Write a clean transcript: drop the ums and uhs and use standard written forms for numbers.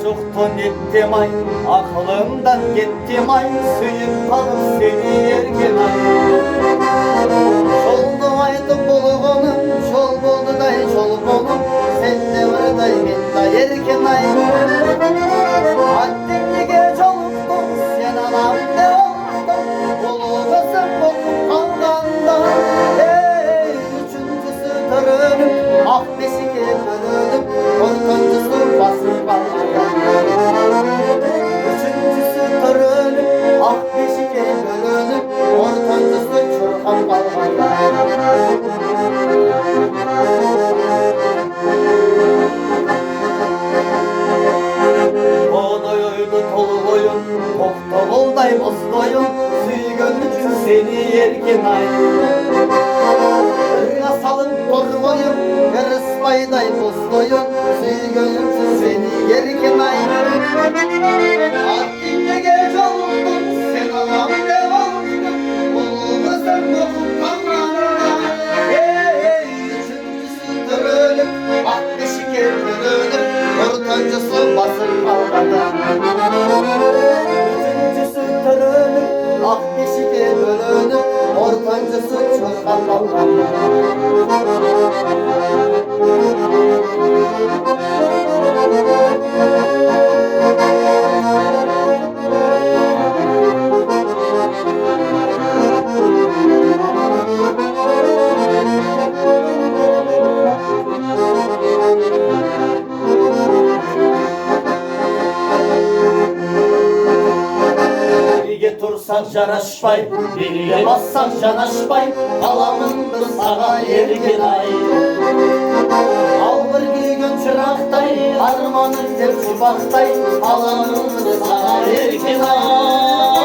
Çoktan ettim ay, aklımdan gittim ay, suyup kalır seni yerken ay. Çoldu aydı bulğunum, çol buldu day çol bulum, sen de var day ben day yerken ay. Haddini geç oluktun, sen anam ne oldun, bulğusun bokum kaldanda. Hey, üçüncüsü törünüm, ah beşike bölünüm, ortancısı basıp kalanda. Üçüncüsü törünüm, ah beşike bölünüm, ortancısı çorkam kalanda. Odoyuydu toluğuyum, toktoğulday bozdoyum, süygönlüksün seni yerken ay. Irga salın torboyum, kırıspayday bozdoyum, süygönlüksün seni yerken ay. Haddince geç oldun, sen anam ne oldun, buldu sen dokun kalmanına. Hey, üçüncüsü törülüp, ah beşike bölünüp, ortancısı basır kalmadı. Üçüncüsü törülüp, ah beşike bölünüp, ortancısı çorkan kalmadı. Tursan janaşpay, birine bassan janaşpay, kalamındır sağa yergen ay. Al bir giygen çıraqtay, armanın tepsi baktay, kalamındır sağa yergen ay.